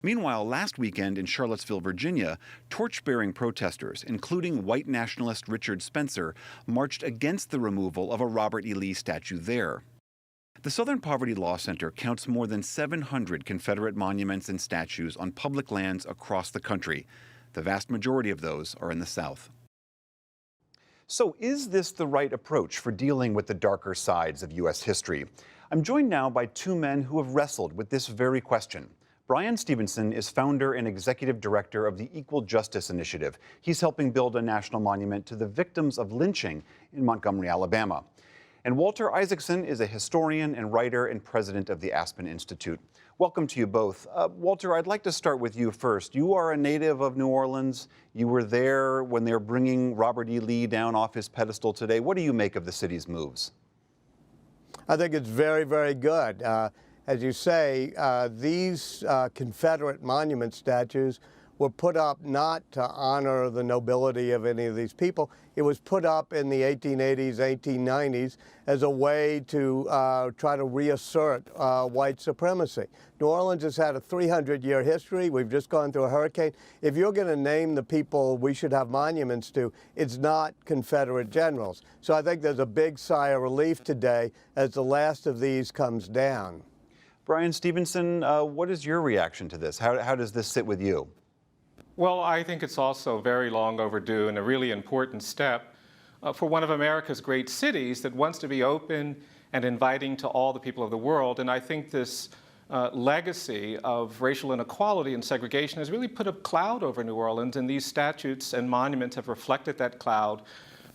Meanwhile, last weekend in Charlottesville, Virginia, torch-bearing protesters, including white nationalist Richard Spencer, marched against the removal of a Robert E. Lee statue there. The Southern Poverty Law Center counts more than 700 Confederate monuments and statues on public lands across the country. The vast majority of those are in the South. So is this the right approach for dealing with the darker sides of U.S. history? I'm joined now by two men who have wrestled with this very question. Bryan Stevenson is founder and executive director of the Equal Justice Initiative. He's helping build a national monument to the victims of lynching in Montgomery, Alabama. And Walter Isaacson is a historian and writer and president of the Aspen Institute. Welcome to you both. Walter, I'd like to start with you first. You are a native of New Orleans. You were there when they're bringing Robert E. Lee down off his pedestal today. What do you make of the city's moves? I think it's very, very good. As you say, these Confederate monument statues were put up not to honor the nobility of any of these people. It was put up in the 1880s, 1890s as a way to try to reassert white supremacy. New Orleans has had a 300-year history. We've just gone through a hurricane. If you're going to name the people we should have monuments to, it's not Confederate generals. So I think there's a big sigh of relief today as the last of these comes down. Bryan Stevenson, what is your reaction to this? How does this sit with you? Well, I think it's also very long overdue and a really important step for one of America's great cities that wants to be open and inviting to all the people of the world. And I think this legacy of racial inequality and segregation has really put a cloud over New Orleans, and these statutes and monuments have reflected that cloud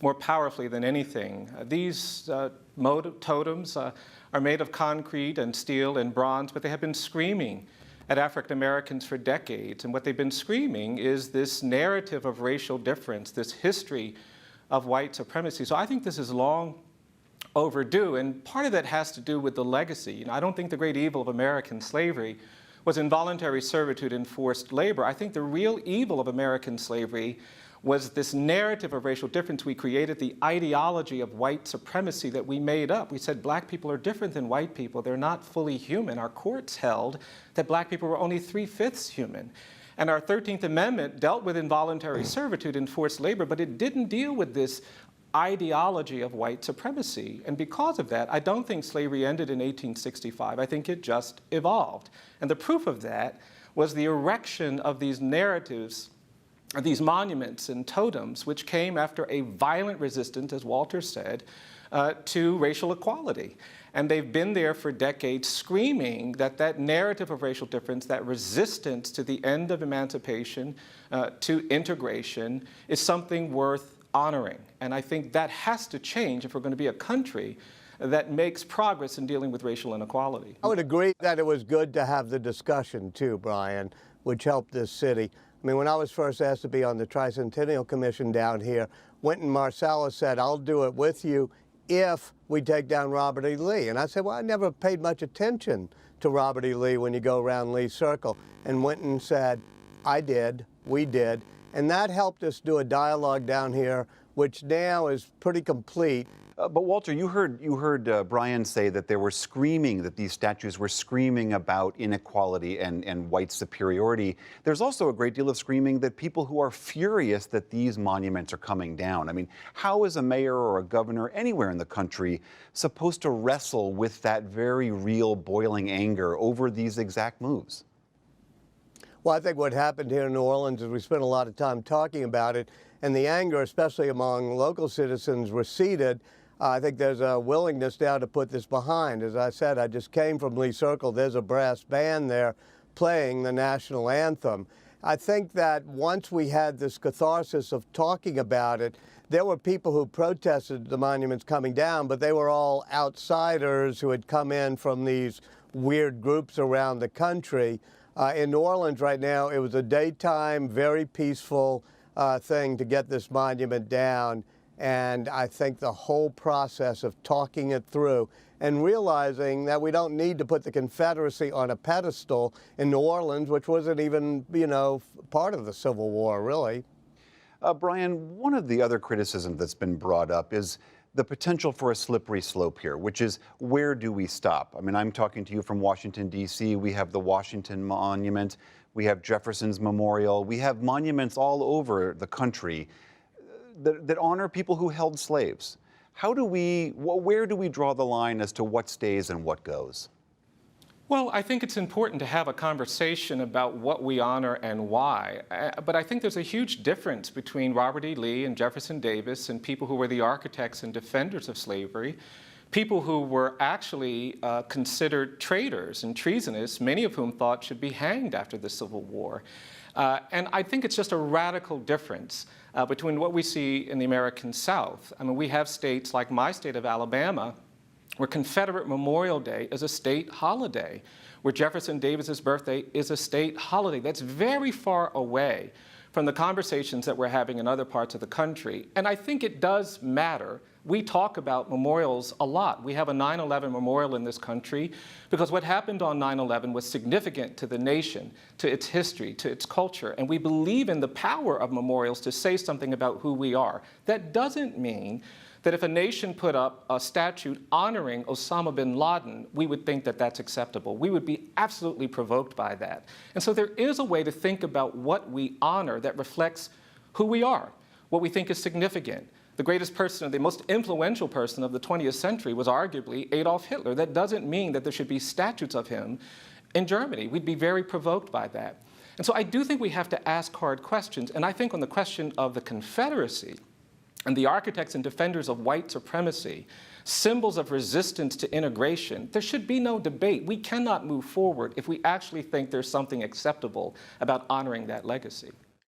more powerfully than anything. These totems are made of concrete and steel and bronze, but they have been screaming at African Americans for decades. And what they've been screaming is this narrative of racial difference, this history of white supremacy. So I think this is long overdue, and part of that has to do with the legacy. You know, I don't think the great evil of American slavery was involuntary servitude and forced labor. I think the real evil of American slavery was this narrative of racial difference. We created the ideology of white supremacy that we made up. We said black people are different than white people. They're not fully human. Our courts held that black people were only 3/5 human. And our 13th Amendment dealt with involuntary servitude and forced labor, but it didn't deal with this ideology of white supremacy. And because of that, I don't think slavery ended in 1865. I think it just evolved. And the proof of that was the erection of these narratives, these monuments and totems, which came after a violent resistance, as Walter said, to racial equality. And they've been there for decades screaming that that narrative of racial difference, that resistance to the end of emancipation, to integration, is something worth honoring. And I think that has to change if we're going to be a country that makes progress in dealing with racial inequality. I would agree that it was good to have the discussion too, Bryan, which helped this city. I mean, when I was first asked to be on the Tricentennial Commission down here, Wynton Marsalis said, "I'll do it with you if we take down Robert E. Lee." And I said, well, I never paid much attention to Robert E. Lee when you go around Lee Circle. And Wynton said, I did, we did. And that helped us do a dialogue down here, which now is pretty complete. But Walter, you heard Bryan say that they were screaming, that these statues were screaming about inequality and white superiority. There's also a great deal of screaming that people who are furious that these monuments are coming down. I mean, how is a mayor or a governor anywhere in the country supposed to wrestle with that very real boiling anger over these exact moves? Well, I think what happened here in New Orleans is we spent a lot of time talking about it, and the anger, especially among local citizens, receded. I think there's a willingness now to put this behind. As I said, I just came from Lee Circle. There's a brass band there playing the national anthem. I think that once we had this catharsis of talking about it, there were people who protested the monuments coming down, but they were all outsiders who had come in from these weird groups around the country. In New Orleans right now, it was a daytime, very peaceful thing to get this monument down. And I think the whole process of talking it through and realizing that we don't need to put the Confederacy on a pedestal in New Orleans, which wasn't even, part of the Civil War, really. Bryan, one of the other criticisms that's been brought up is the potential for a slippery slope here, which is where do we stop? I mean, I'm talking to you from Washington, D.C. We have the Washington Monument. We have Jefferson's Memorial. We have monuments all over the country that honor people who held slaves. Where do we draw the line as to what stays and what goes? Well, I think it's important to have a conversation about what we honor and why. But I think there's a huge difference between Robert E. Lee and Jefferson Davis and people who were the architects and defenders of slavery, people who were actually considered traitors and treasonous, many of whom thought should be hanged after the Civil War. And I think it's just a radical difference between what we see in the American South. I mean, we have states like my state of Alabama, where Confederate Memorial Day is a state holiday, where Jefferson Davis's birthday is a state holiday. That's very far away from the conversations that we're having in other parts of the country. And I think it does matter. We talk about memorials a lot. We have a 9/11 memorial in this country because what happened on 9/11 was significant to the nation, to its history, to its culture. And we believe in the power of memorials to say something about who we are. That doesn't mean that if a nation put up a statute honoring Osama bin Laden, we would think that that's acceptable. We would be absolutely provoked by that. And so there is a way to think about what we honor that reflects who we are, what we think is significant. The greatest person, the most influential person of the 20th century was arguably Adolf Hitler. That doesn't mean that there should be statues of him in Germany. We'd be very provoked by that. And so I do think we have to ask hard questions. And I think on the question of the Confederacy, and the architects and defenders of white supremacy, symbols of resistance to integration, there should be no debate. We cannot move forward if we actually think there's something acceptable about honoring that legacy.